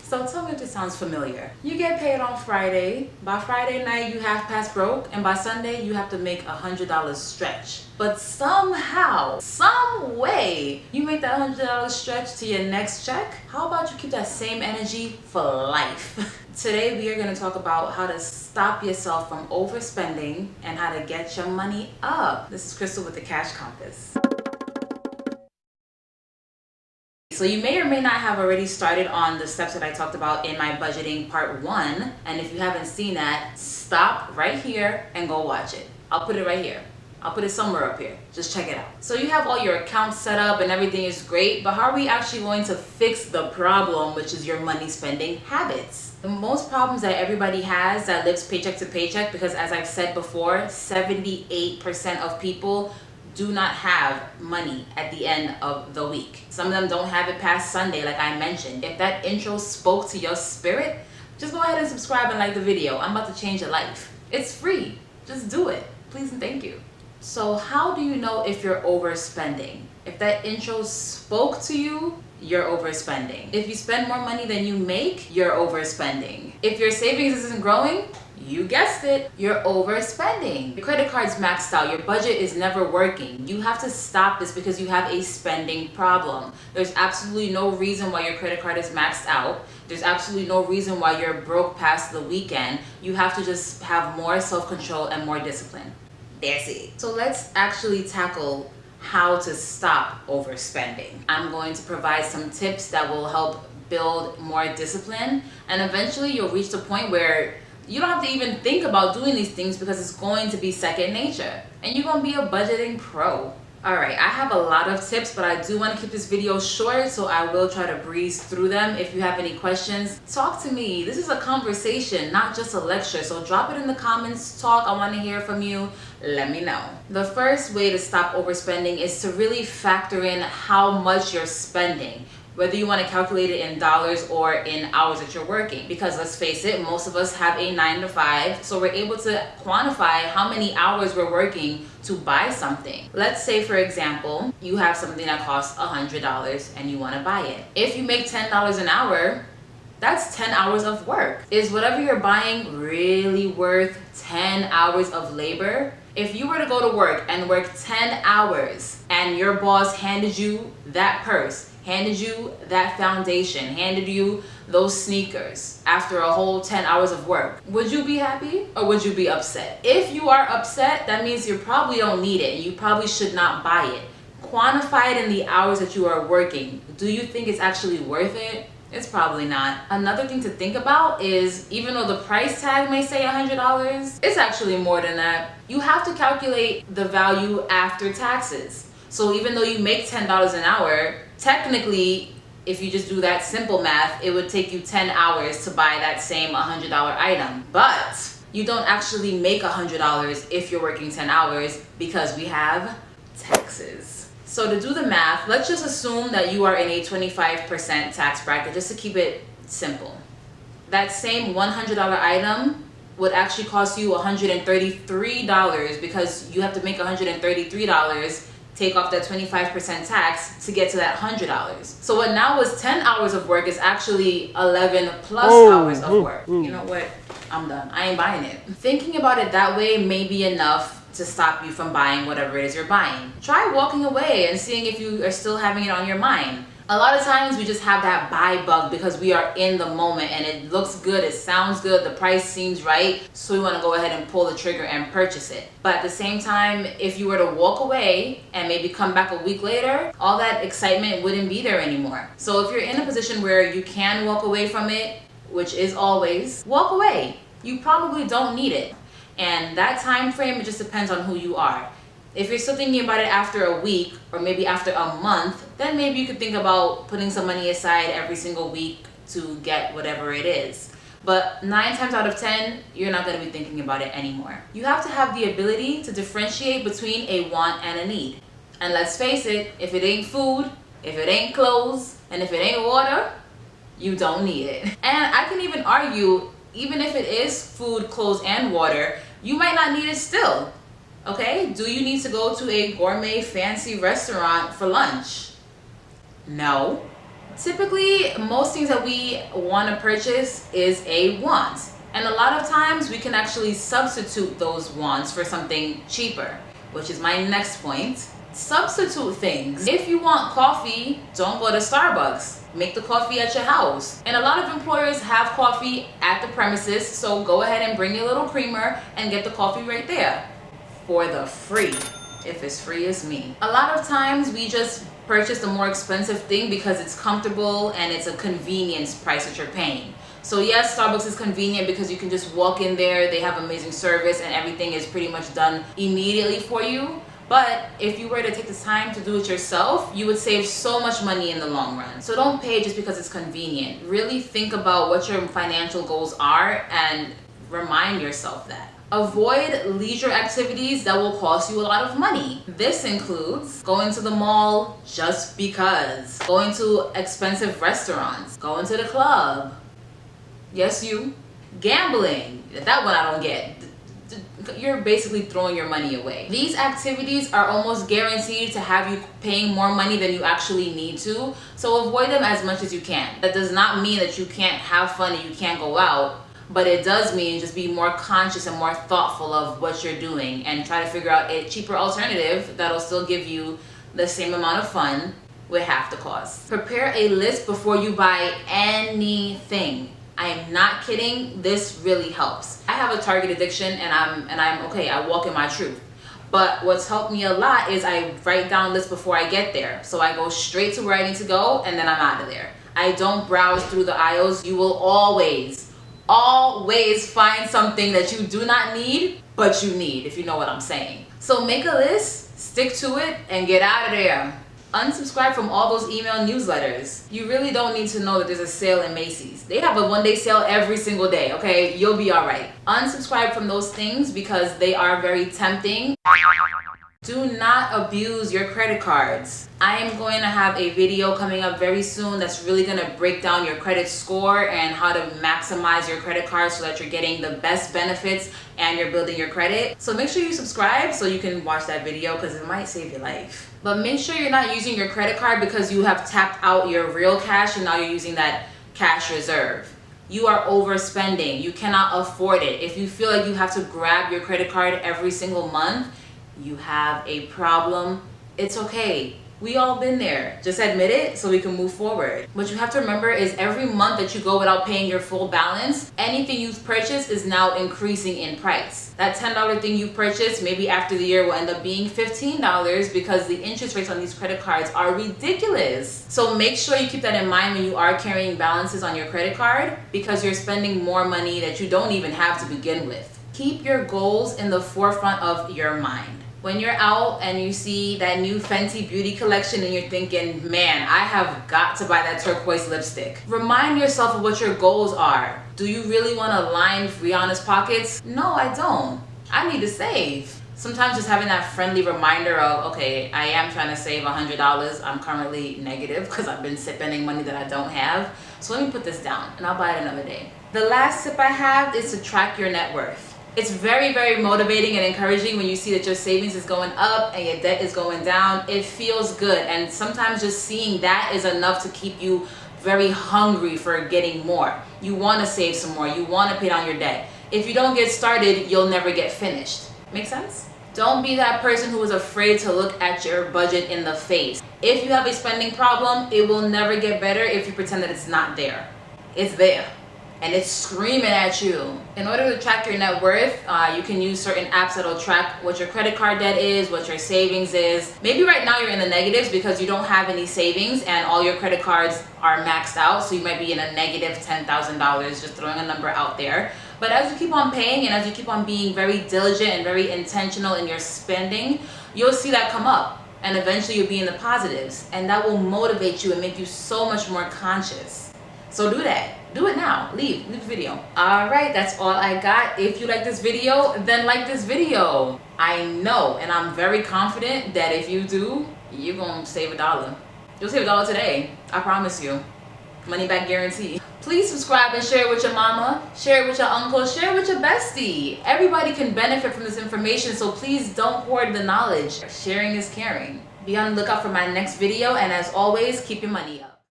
So tell me if this sounds familiar. You get paid on Friday. By Friday night, you half past broke. And by Sunday, you have to make $100 stretch. But somehow, some way, you make that $100 stretch to your next check. How about you keep that same energy for life? Today, we are going to talk about how to stop yourself from overspending and how to get your money up. This is Crystal with the Cash Compass. So you may or may not have already started on the steps that I talked about in my budgeting part 1. And if you haven't seen that, stop right here and go watch it. I'll put it right here. I'll put it somewhere up here. Just check it out. So you have all your accounts set up and everything is great, but how are we actually going to fix the problem, which is your money spending habits? The most problems that everybody has that lives paycheck to paycheck, because as I've said before, 78% of people do not have money at the end of the week. Some of them don't have it past Sunday, like I mentioned. If that intro spoke to your spirit, just go ahead and subscribe and like the video. I'm about to change your life. It's free. Just do it. Please and thank you. So how do you know if you're overspending? If that intro spoke to you, you're overspending. If you spend more money than you make, you're overspending. If your savings isn't growing, you guessed it, you're overspending. Your credit card's maxed out, your budget is never working. You have to stop this because you have a spending problem. There's absolutely no reason why your credit card is maxed out. There's absolutely no reason why you're broke past the weekend. You have to just have more self-control and more discipline. That's it. So let's actually tackle how to stop overspending. I'm going to provide some tips that will help build more discipline, and eventually you'll reach the point where you don't have to even think about doing these things because it's going to be second nature and you're going to be a budgeting pro. Alright, I have a lot of tips, but I do want to keep this video short, so I will try to breeze through them. If you have any questions, talk to me. This is a conversation, not just a lecture, so drop it in the comments, talk. I want to hear from you. Let me know. The first way to stop overspending is to really factor in how much you're spending, whether you want to calculate it in dollars or in hours that you're working. Because let's face it, most of us have a 9 to 5, so we're able to quantify how many hours we're working to buy something. Let's say, for example, you have something that costs $100 and you want to buy it. If you make $10 an hour, that's 10 hours of work. Is whatever you're buying really worth 10 hours of labor? If you were to go to work and work 10 hours and your boss handed you that purse, handed you that foundation, handed you those sneakers after a whole 10 hours of work, would you be happy or would you be upset? If you are upset, that means you probably don't need it and you probably should not buy it. Quantify it in the hours that you are working. Do you think it's actually worth it? It's probably not. Another thing to think about is, even though the price tag may say $100, it's actually more than that. You have to calculate the value after taxes. So even though you make $10 an hour, technically, if you just do that simple math, it would take you 10 hours to buy that same $100 item. But you don't actually make $100 if you're working 10 hours because we have taxes. So to do the math, let's just assume that you are in a 25% tax bracket, just to keep it simple. That same $100 item would actually cost you $133 because you have to make $133, take off that 25% tax to get to that $100. So what now was 10 hours of work is actually 11 plus hours of work. You know what? I'm done. I ain't buying it. Thinking about it that way may be enough to stop you from buying whatever it is you're buying. Try walking away and seeing if you are still having it on your mind. A lot of times we just have that buy bug because we are in the moment and it looks good, it sounds good, the price seems right, so we want to go ahead and pull the trigger and purchase it. But at the same time, if you were to walk away and maybe come back a week later, all that excitement wouldn't be there anymore. So if you're in a position where you can walk away from it, which is always, walk away. You probably don't need it. And that time frame, it just depends on who you are. If you're still thinking about it after a week or maybe after a month, then maybe you could think about putting some money aside every single week to get whatever it is. But 9 times out of 10, you're not going to be thinking about it anymore. You have to have the ability to differentiate between a want and a need. And let's face it, if it ain't food, if it ain't clothes, and if it ain't water, you don't need it. And I can even argue, even if it is food, clothes, and water, you might not need it still. Okay? Do you need to go to a gourmet fancy restaurant for lunch? No. Typically, most things that we want to purchase is a want. And a lot of times we can actually substitute those wants for something cheaper, which is my next point. Substitute things. If you want coffee, don't go to Starbucks. Make the coffee at your house. And a lot of employers have coffee at the premises, so go ahead and bring your little creamer and get the coffee right there for the free. If it's free, it's me. A lot of times we just purchase the more expensive thing because it's comfortable and it's a convenience price that you're paying. So yes, Starbucks is convenient because you can just walk in there, they have amazing service, and everything is pretty much done immediately for you. But if you were to take the time to do it yourself, you would save so much money in the long run. So don't pay just because it's convenient. Really think about what your financial goals are and remind yourself that. Avoid leisure activities that will cost you a lot of money. This includes going to the mall just because, going to expensive restaurants, going to the club. Yes, you. Gambling. That one I don't get. You're basically throwing your money away. These activities are almost guaranteed to have you paying more money than you actually need to, so avoid them as much as you can. That does not mean that you can't have fun and you can't go out, but it does mean just be more conscious and more thoughtful of what you're doing and try to figure out a cheaper alternative that'll still give you the same amount of fun with half the cost. Prepare a list before you buy anything. I am not kidding, this really helps. I have a Target addiction and I'm okay, I walk in my truth. But what's helped me a lot is I write down lists before I get there. So I go straight to where I need to go and then I'm out of there. I don't browse through the aisles. You will always find something that you do not need, but you need, if you know what I'm saying. So make a list, stick to it, and get out of there. Unsubscribe from all those email newsletters. You really don't need to know that there's a sale in Macy's. They have a one-day sale every single day, okay? You'll be all right. Unsubscribe from those things because they are very tempting. Do not abuse your credit cards. I am going to have a video coming up very soon that's really going to break down your credit score and how to maximize your credit card so that you're getting the best benefits and you're building your credit. So make sure you subscribe so you can watch that video because it might save your life. But make sure you're not using your credit card because you have tapped out your real cash and now you're using that cash reserve. You are overspending. You cannot afford it. If you feel like you have to grab your credit card every single month, you have a problem. It's okay. We all been there. Just admit it so we can move forward. What you have to remember is every month that you go without paying your full balance, anything you've purchased is now increasing in price. That $10 thing you purchased, maybe after the year will end up being $15 because the interest rates on these credit cards are ridiculous. So make sure you keep that in mind when you are carrying balances on your credit card because you're spending more money that you don't even have to begin with. Keep your goals in the forefront of your mind. When you're out and you see that new Fenty beauty collection and you're thinking, man, I have got to buy that turquoise lipstick. Remind yourself of what your goals are. Do you really want to line Rihanna's pockets? No, I don't. I need to save. Sometimes just having that friendly reminder of, okay, I am trying to save $100. I'm currently negative because I've been spending money that I don't have. So let me put this down and I'll buy it another day. The last tip I have is to track your net worth. It's very, very motivating and encouraging when you see that your savings is going up and your debt is going down. It feels good, and sometimes just seeing that is enough to keep you very hungry for getting more. You want to save some more. You want to pay down your debt. If you don't get started, you'll never get finished. Make sense? Don't be that person who is afraid to look at your budget in the face. If you have a spending problem, it will never get better if you pretend that it's not there. It's there. And it's screaming at you. In order to track your net worth, you can use certain apps that'll track what your credit card debt is, what your savings is. Maybe right now you're in the negatives because you don't have any savings and all your credit cards are maxed out, so you might be in a negative $10,000, just throwing a number out there. But as you keep on paying and as you keep on being very diligent and very intentional in your spending, you'll see that come up. And eventually you'll be in the positives. And that will motivate you and make you so much more conscious. So do that. Do it now. Leave the video. Alright, that's all I got. If you like this video, then like this video. I know and I'm very confident that if you do, you're gonna save $1. You'll save $1 today. I promise you. Money back guarantee. Please subscribe and share it with your mama, share it with your uncle, share it with your bestie. Everybody can benefit from this information, so please don't hoard the knowledge. Sharing is caring. Be on the lookout for my next video, and as always, keep your money up.